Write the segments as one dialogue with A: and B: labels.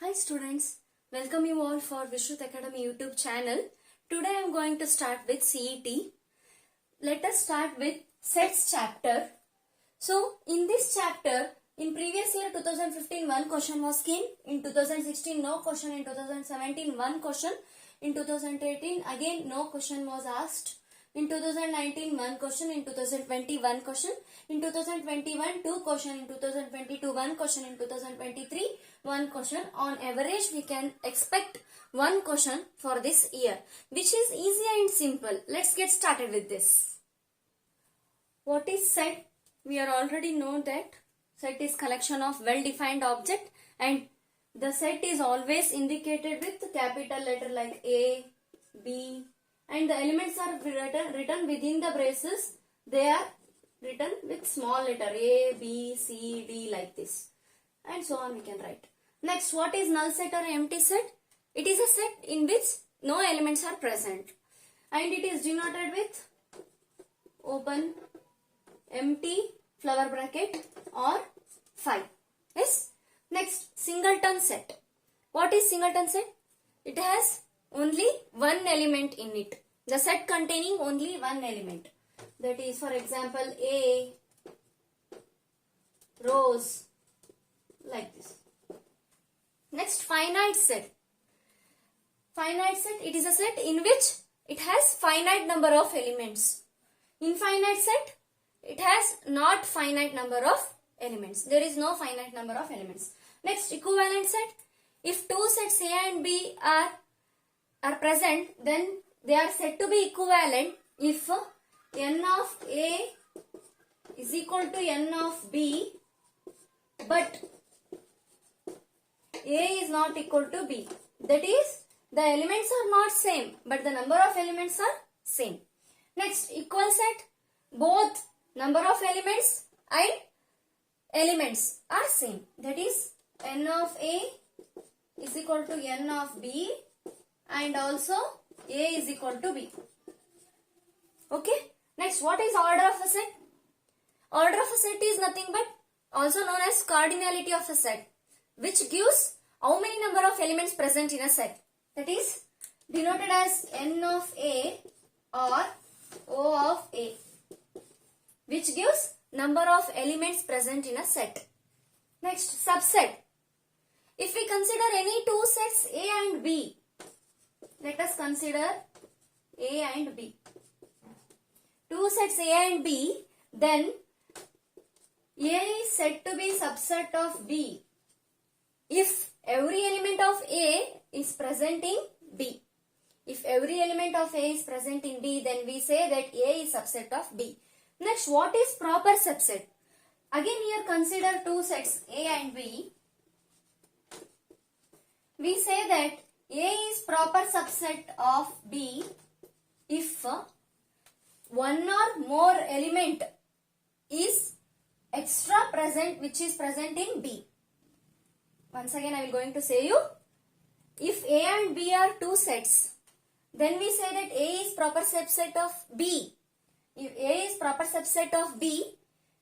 A: Hi students, welcome you all for Vishrut Academy YouTube channel. Today I am going to start with CET. Let us start with sets chapter. So in this chapter, in previous year 2015 one question was came, in 2016 no question, in 2017 one question, in 2018 again no question was asked. In 2019 one question, in 2020 one question, in 2021 two question, in 2022 one question, in 2023 one question. On average we can expect one question for this year, which is easy and simple. Let's get started with this. What is set? We are already know that set is collection of well-defined object, and the set is always indicated with capital letter like A, B, and the elements are written within the braces. They are written with small letter A, B, C, D like this, and so on we can write. Next, what is null set or empty set? It is a set in which no elements are present, and it is denoted with open, empty, flower bracket or 5. Yes. Next, singleton set. What is singleton set? It has only one element in it. The set containing only one element. That is, for example, A, rose, like this. Next, finite set. Finite set, it is a set in which it has finite number of elements. Infinite set, it has not finite number of elements. There is no finite number of elements. Next, equivalent set. If two sets A and B are present, then they are said to be equivalent if n of A is equal to n of B, but A is not equal to B. That is, the elements are not same, but the number of elements are same. Next, equal set. Both number of elements and elements are same. That is, n of A is equal to n of B, and also A is equal to B. Okay. Next, what is order of a set? Order of a set is nothing but also known as cardinality of a set, which gives how many number of elements present in a set. That is denoted as n of A or O of A, which gives number of elements present in a set. Next, subset. If we consider any two sets A and B, let us consider A and B. Two sets A and B, then A is said to be subset of B if every element of A is present in B. If every element of A is present in B, then we say that A is subset of B. Next, what is proper subset? Again here consider two sets A and B. We say that A is proper subset of B if one or more element is extra present which is present in B. Once again I will going to say you, if A and B are two sets, then we say that A is proper subset of B. If A is proper subset of B,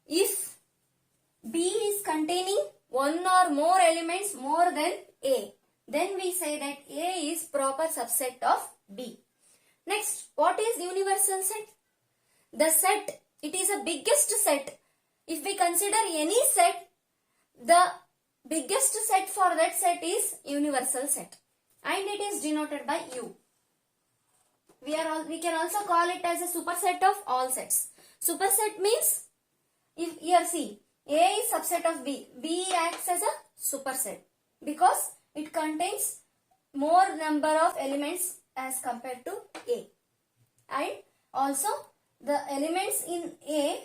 A: if B is containing one or more elements more than A, then we say that A is proper subset of B. Next, what is universal set? The set, it is a biggest set. If we consider any set, the biggest set for that set is universal set, and it is denoted by U. We can also call it as a superset of all sets. Superset means, if here see, A is subset of B. B acts as a superset because it contains more number of elements as compared to A. And also the elements in A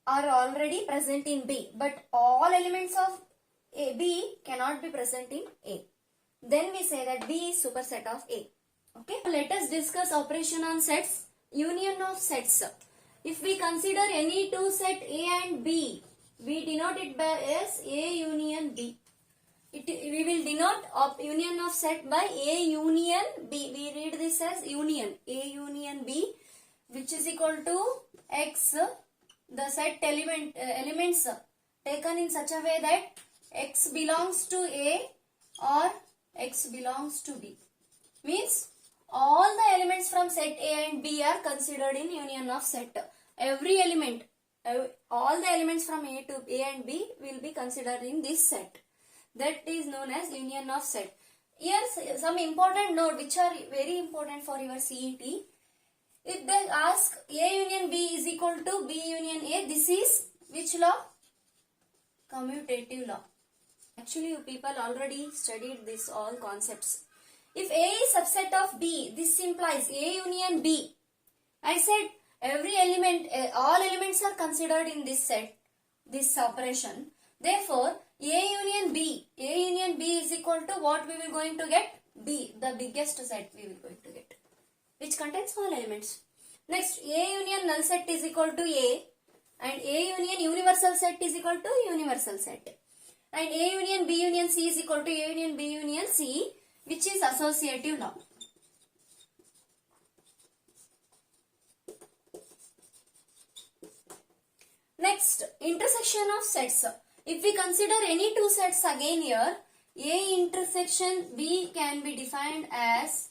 A: are already present in B, but all elements of B cannot be present in A. Then we say that B is superset of A. Okay. Let us discuss operation on sets, union of sets. If we consider any two set A and B, we denote it by as A union B. We will denote union of set by A union B. We read this as union, A union B, which is equal to X, the set elements taken in such a way that X belongs to A or x belongs to B. Means all the elements from set A and B are considered in union of set. Every element, all the elements from A and B will be considered in this set. That is known as union of set. Here some important note which are very important for your CET. If they ask A union B is equal to B union A, this is which law? Commutative law. Actually, you people already studied this all concepts. If A is subset of B, this implies A union B. I said every element, all elements are considered in this set, this operation. Therefore, A union B is equal to what we will going to get? B, the biggest set we will going to get, which contains all elements. Next, A union null set is equal to A, and A union universal set is equal to universal set. And A union B union C is equal to A union B union C, which is associative law. Next, intersection of sets. If we consider any two sets again here, A intersection B can be defined as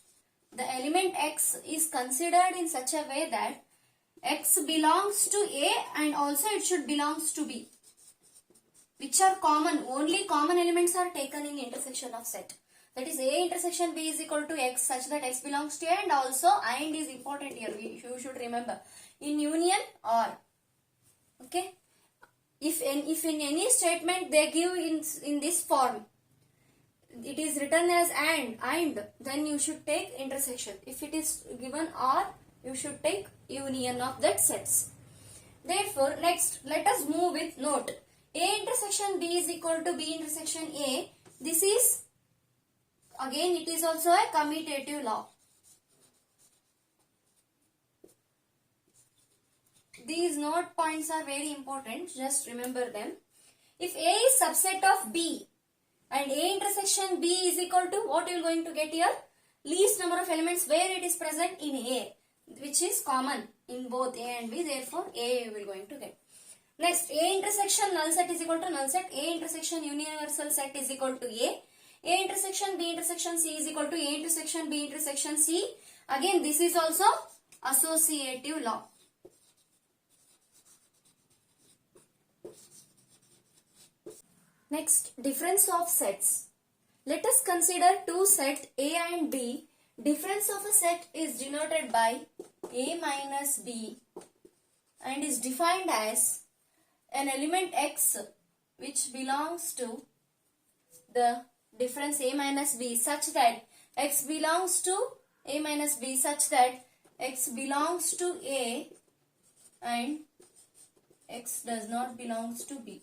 A: the element X is considered in such a way that X belongs to A and also it should belongs to B, which are common. Only common elements are taken in intersection of set. That is A intersection B is equal to X such that X belongs to A, and also AND is important here. You should remember. In union or. Okay. If in any statement they give in this form, it is written as and, then you should take intersection. If it is given or, you should take union of that sets. Therefore, next let us move with note. A intersection B is equal to B intersection A. This is, again it is also a commutative law. These note points are very important, just remember them. If A is subset of B and A intersection B is equal to what you are going to get here? Least number of elements where it is present in A, which is common in both A and B, therefore A you will going to get. Next, A intersection null set is equal to null set, A intersection universal set is equal to A intersection B intersection C is equal to A intersection B intersection C. Again this is also associative law. Next, difference of sets. Let us consider two sets A and B. Difference of a set is denoted by A minus B and is defined as an element X which belongs to the difference A minus B such that X belongs to A minus B such that X belongs to A and X does not belongs to B.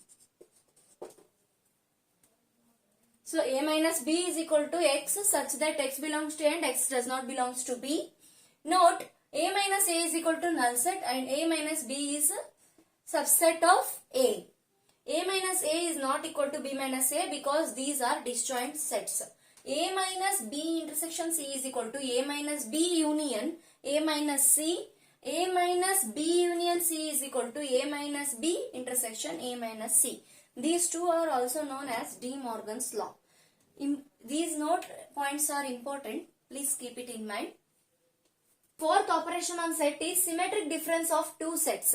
A: So A minus B is equal to X such that X belongs to A and X does not belongs to B. Note, A minus A is equal to null set and A minus B is subset of A. A minus A is not equal to B minus A because these are disjoint sets. A minus B intersection C is equal to A minus B union A minus C. A minus B union C is equal to A minus B intersection A minus C. These two are also known as De Morgan's law. These note points are important. Please keep it in mind. Fourth operation on set is symmetric difference of two sets.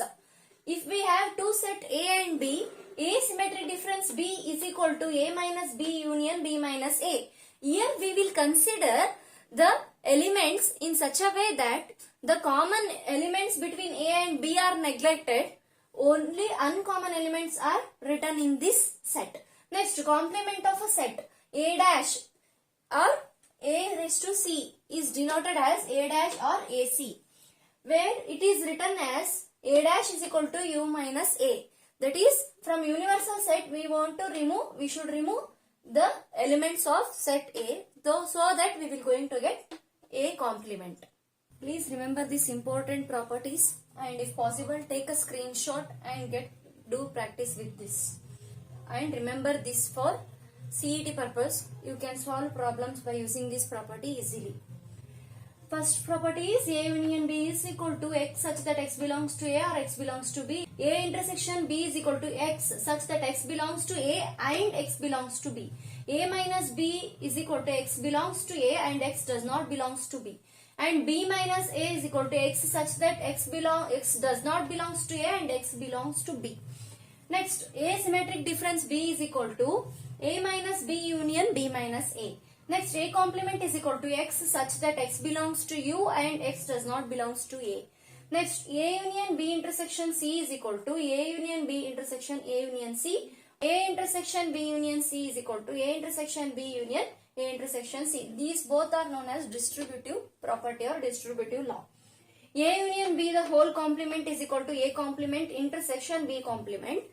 A: If we have two sets A and B, A symmetric difference B is equal to A minus B union B minus A. Here we will consider the elements in such a way that the common elements between A and B are neglected. Only uncommon elements are written in this set. Next, complement of a set A dash or A raised to C is denoted as A dash or AC, where it is written as A dash is equal to U minus A. That is, from universal set we should remove the elements of set A, so that we will going to get A complement. Please remember these important properties, and if possible take a screenshot and do practice with this. And remember this for CET purpose. You can solve problems by using this property easily. First property is A union B is equal to X such that X belongs to A or X belongs to B. A intersection B is equal to X such that X belongs to A and X belongs to B. A minus B is equal to x belongs to A and x does not belongs to B. And B minus A is equal to x such that x does not belongs to A and x belongs to B. Next, asymmetric difference B is equal to A minus B union B minus A. Next, A complement is equal to x such that x belongs to U and x does not belongs to A. Next, A union B intersection C is equal to A union B intersection A union C. A intersection B union C is equal to A intersection B union A intersection C. These both are known as distributive property or distributive law. A union B the whole complement is equal to A complement intersection B complement,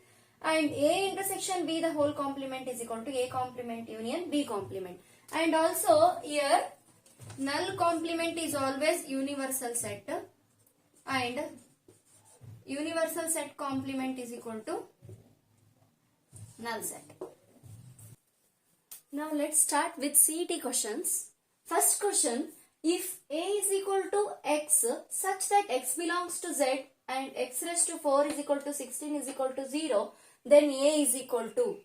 A: and A intersection B the whole complement is equal to A complement union B complement. And also here null complement is always universal set, and universal set complement is equal to null set. Now let's start with CET questions. First question, if A is equal to x such that x belongs to z and x raised to 4 is equal to 16 is equal to 0, then A is equal to.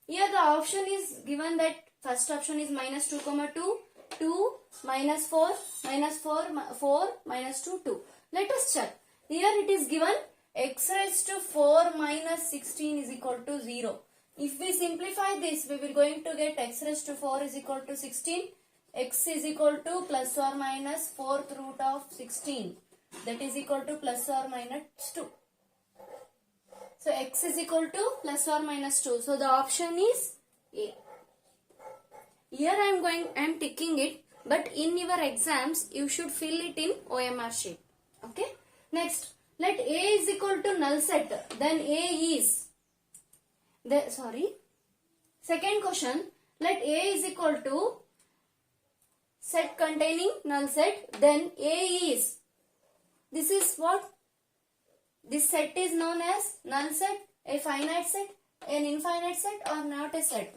A: Here the option is given that first option is minus 2, 2, 2, minus 4, minus 4, 4, minus 2, 2. Let us check. Here it is given x raised to 4 minus 16 is equal to 0. If we simplify this, we will going to get x raised to 4 is equal to 16. X is equal to plus or minus 4th root of 16. That is equal to plus or minus 2. So x is equal to plus or minus 2. So the option is A. Here I am ticking it, but in your exams you should fill it in OMR sheet. Okay. Next, let A is equal to null set. Then A is. Second question, let A is equal to set containing null set. Then A is. This is what? This set is known as null set, a finite set, an infinite set, or not a set.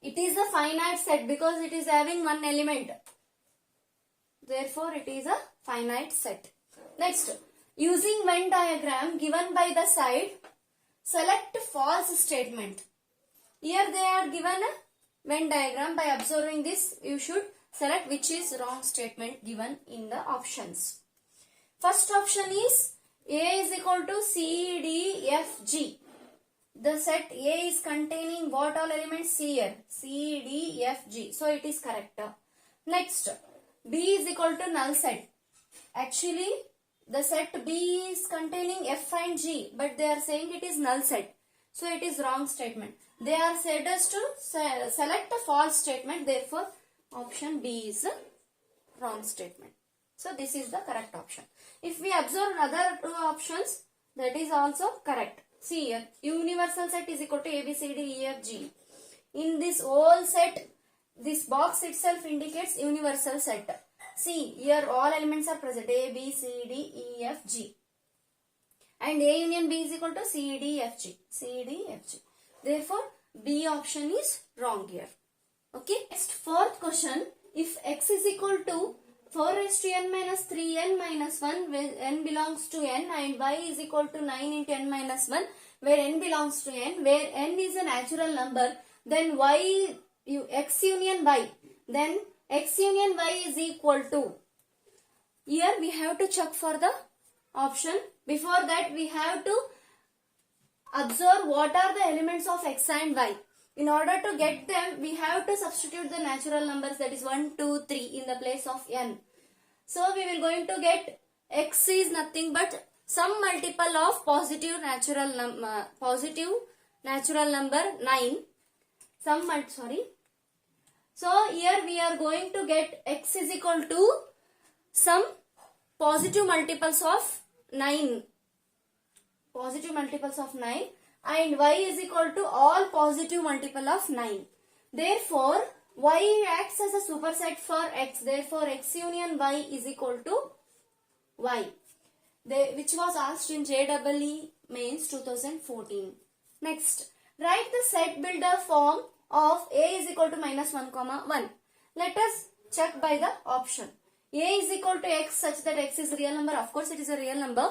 A: It is a finite set because it is having one element. Therefore, it is a finite set. Next, using Venn diagram given by the side, select false statement. Here they are given a Venn diagram. By observing this, you should select which is wrong statement given in the options. First option is A is equal to C, D, F, G. The set A is containing what all elements? C here. C, D, F, G. So it is correct. Next, B is equal to null set. Actually, the set B is containing F and G, but they are saying it is null set. So it is wrong statement. They are said us to select a false statement. Therefore, option B is a wrong statement. So this is the correct option. If we observe other two options, that is also correct. See here, universal set is equal to A, B, C, D, E, F, G. In this whole set, this box itself indicates universal set. See, here all elements are present. A, B, C, D, E, F, G. And A union B is equal to C, D, F, G. C, D, F, G. Therefore, B option is wrong here. Okay. Next, fourth question. If x is equal to 4 raised to n minus 3n minus 1 where n belongs to n and y is equal to 9 into n minus 1 where n belongs to n, where n is a natural number, then x union y, then x union y is equal to. Here we have to check for the option. Before that we have to observe what are the elements of x and y. In order to get them, we have to substitute the natural numbers, that is 1, 2, 3 in the place of n. So we will going to get x is nothing but some multiple of positive natural number 9. So here we are going to get x is equal to some positive multiples of 9. And y is equal to all positive multiple of 9. Therefore, y acts as a superset for x. Therefore, x union y is equal to y. Which was asked in JEE Mains 2014. Next, write the set builder form of A is equal to minus 1, 1. Let us check by the option. A is equal to x such that x is a real number. Of course, it is a real number.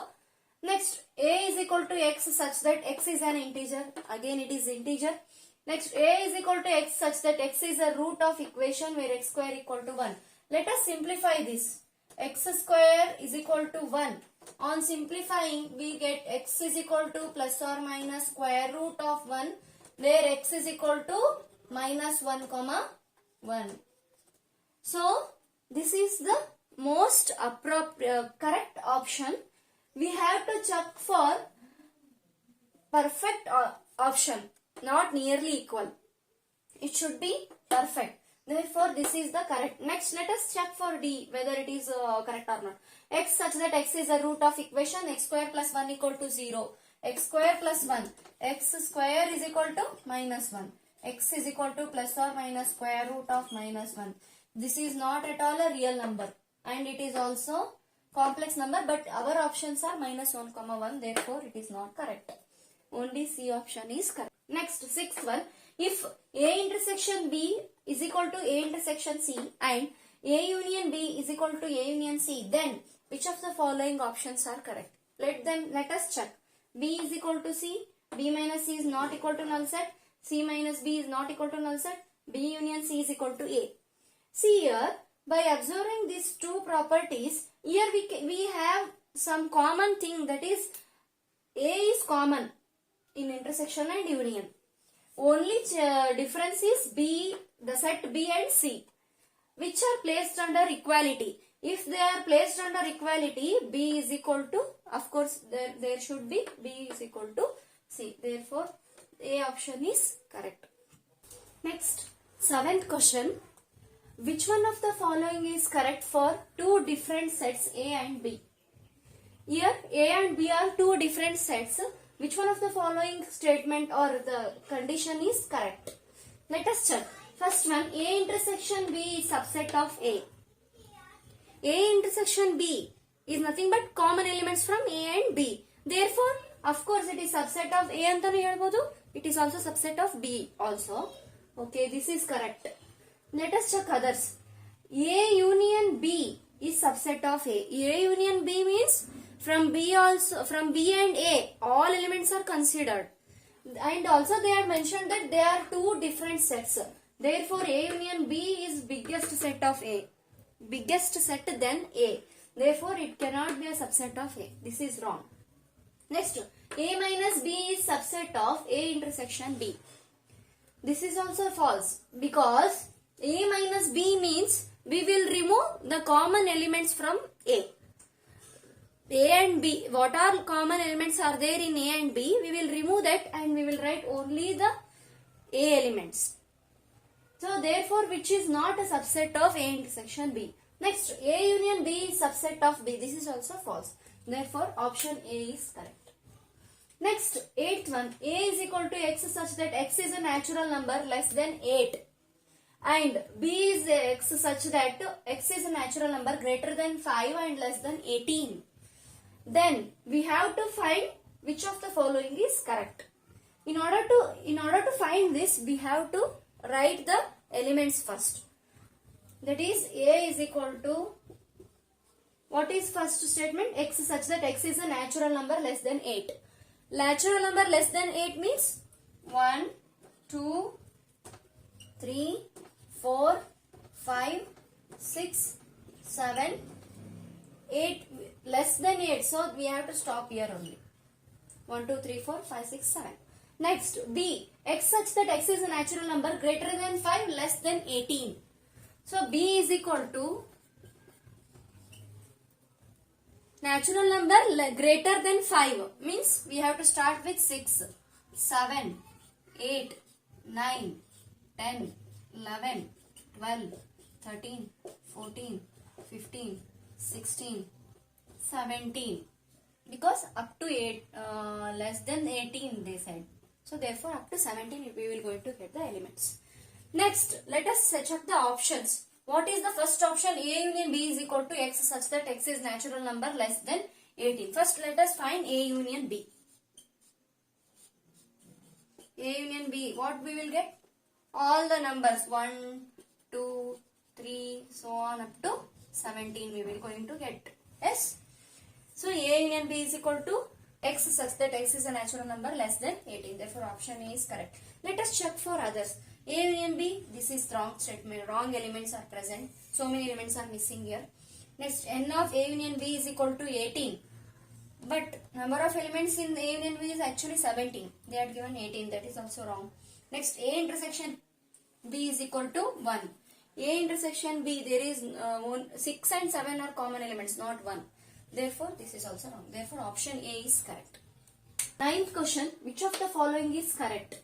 A: Next, A is equal to x such that x is an integer. Again, it is integer. Next, a is equal to x such that x is a root of equation where x square equal to 1. Let us simplify this. X square is equal to 1. On simplifying, we get x is equal to plus or minus square root of 1, where x is equal to minus 1 comma 1. So, this is the most correct option. We have to check for perfect option, not nearly equal. It should be perfect. Therefore, this is the correct. Next, let us check for D whether it is correct or not. X such that x is a root of equation x square plus 1 equal to 0. X square plus 1. X square is equal to minus 1. X is equal to plus or minus square root of minus 1. This is not at all a real number and it is also complex number, but our options are minus 1 comma 1. Therefore, it is not correct. Only C option is correct. Next, sixth one. If A intersection B is equal to A intersection C and A union B is equal to A union C, then which of the following options are correct? Let us check. B is equal to C, B minus C is not equal to null set, C minus B is not equal to null set, B union C is equal to A. See here, by observing these two properties, here we have some common thing, that is A is common in intersection and union. Only difference is B, the set B and C, which are placed under equality. If they are placed under equality, B is equal to, of course there should be B is equal to C. Therefore, A option is correct. Next, seventh question. Which one of the following is correct for two different sets A and B? Here A and B are two different sets. Which one of the following statement or the condition is correct? Let us check. First one, A intersection B is subset of A. A intersection B is nothing but common elements from A and B. Therefore, of course, it is subset of A antanu helbodu. It is also subset of B also. Okay, this is correct. Let us check others. A union B is subset of A. A union B means from B and A, all elements are considered. And also they have mentioned that there are two different sets. Therefore, A union B is biggest set of A. Biggest set than A. Therefore, it cannot be a subset of A. This is wrong. Next, A minus B is subset of A intersection B. This is also false because A minus B means we will remove the common elements from A. A and B, what are common elements are there in A and B, we will remove that and we will write only the A elements. So therefore, which is not a subset of A intersection B. Next, A union B is subset of B. This is also false. Therefore, option A is correct. Next, eighth one. A is equal to x such that x is a natural number less than 8. And B is x such that x is a natural number greater than 5 and less than 18. Then we have to find which of the following is correct. In order to find this, we have to write the elements first. That is, A is equal to, what is first statement? X such that x is a natural number less than 8. Natural number less than 8 means 1, 2, 3, 4, 5, 6, 7, 8, less than 8. So, we have to stop here only. 1, 2, 3, 4, 5, 6, 7. Next, B. X such that x is a natural number greater than 5, less than 18. So, B is equal to natural number greater than 5. Means, we have to start with 6, 7, 8, 9, 10, 11, 12, 13, 14, 15, 16, 17. Because up to 8, less than 18 they said. So therefore up to 17 we will going to get the elements. Next, let us check the options. What is the first option? A union B is equal to x such that x is natural number less than 18. First let us find A union B. A union B, what we will get? All the numbers 1, 2, 3, so on up to 17 we will going to get. Yes. So A union B is equal to x such that x is a natural number less than 18. Therefore, option A is correct. Let us check for others. A union B, this is wrong statement. Wrong elements are present. So many elements are missing here. Next, n of A union B is equal to 18. But number of elements in A union B is actually 17. They are given 18. That is also wrong. Next, A intersection B is equal to 1. A intersection B, there is 6 and 7 are common elements, not 1. Therefore, this is also wrong. Therefore, option A is correct. Ninth question, which of the following is correct?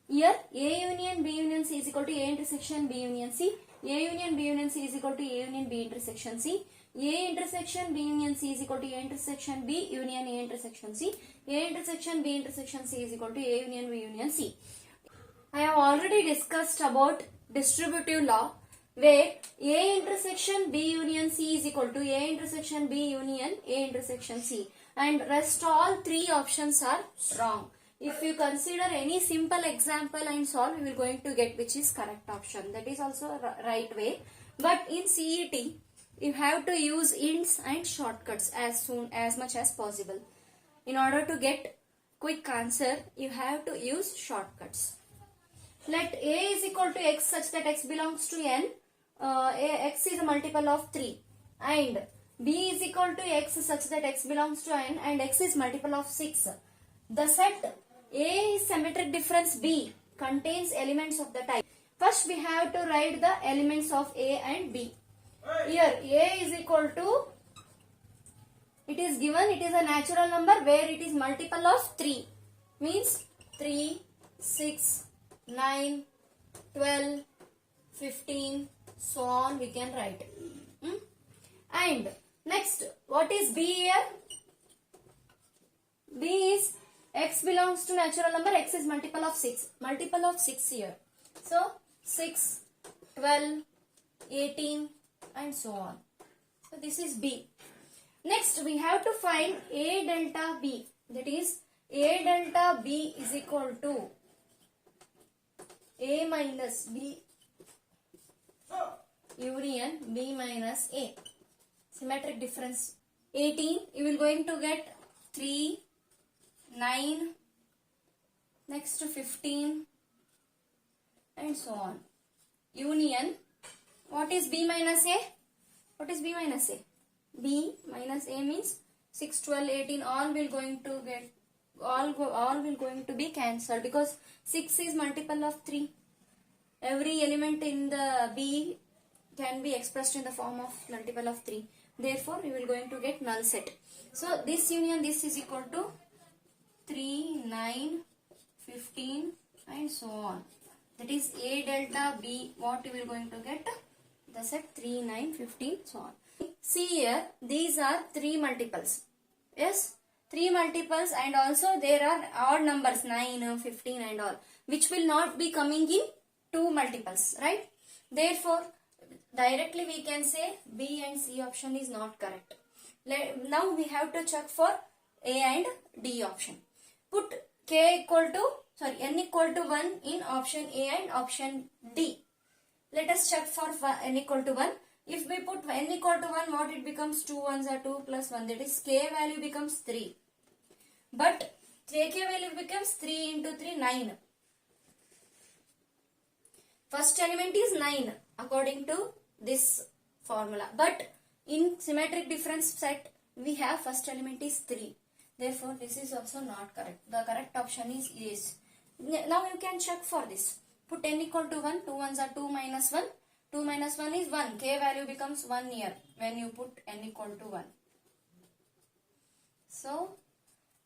A: Here, A union B union C is equal to A intersection B union C. A union B union C is equal to A union B intersection C. A intersection B union C is equal to A intersection B union A intersection C. A intersection B intersection C is equal to A union B union C. I have already discussed about distributive law, where A intersection B union C is equal to A intersection B union A intersection C, and rest all three options are wrong. If you consider any simple example and solve, you will going to get which is correct option. That is also right way. But in CET, you have to use hints and shortcuts as much as possible. In order to get quick answer, you have to use shortcuts. Let A is equal to x such that x belongs to n. X is a multiple of 3, and B is equal to x such that x belongs to n and x is multiple of 6. The set A is symmetric difference B contains elements of the type. First we have to write the elements of A and B. Here A is equal to, it is given, it is a natural number where it is multiple of 3. Means 3, 6, 9, 12, 15, so on we can write. And next, what is B here? B is x belongs to natural number, x is multiple of 6. Multiple of 6 here. So 6, 12, 18 and so on. So this is B. Next we have to find A delta B. That is A delta B is equal to A minus B union B minus A. Symmetric difference. 18, you will going to get 3, 9, next to 15 and so on. Union, what is B minus A? What is B minus A? B minus A means 6, 12, 18, all will going to get, all will going to be cancelled because 6 is multiple of 3. Every element in the B can be expressed in the form of multiple of 3. Therefore, we will going to get null set. So, this union, this is equal to 3, 9, 15 and so on. That is A delta B. What we will going to get? The set 3, 9, 15, so on. See here, these are 3 multiples. Yes, 3 multiples, and also there are odd numbers 9, 15 and all, which will not be coming in 2 multiples, right? Therefore, directly we can say B and C option is not correct. Now we have to check for A and D option. Put n equal to 1 in option A and option D. Let us check for n equal to 1. If we put n equal to 1, what it becomes? 2 ones are 2 plus 1. That is k value becomes 3. But k value becomes 3 into 3, 9. First element is 9 according to this formula. But in symmetric difference set, we have first element is 3. Therefore, this is also not correct. The correct option is yes. Now you can check for this. Put n equal to 1. 2 ones are 2 minus 1. 2 minus 1 is 1. K value becomes 1 here when you put n equal to 1. So,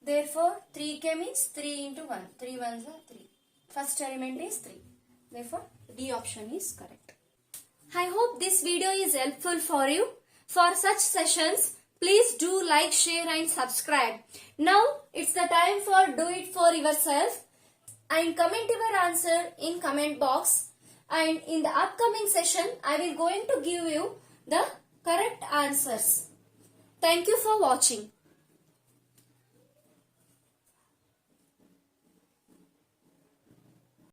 A: therefore, 3k means 3 into 1. 3 ones are 3. First element is 3. Therefore, D option is correct. I hope this video is helpful for you. For such sessions, please do like, share and subscribe. Now, it's the time for do it for yourself. And comment your answer in comment box. And in the upcoming session, I will going to give you the correct answers. Thank you for watching.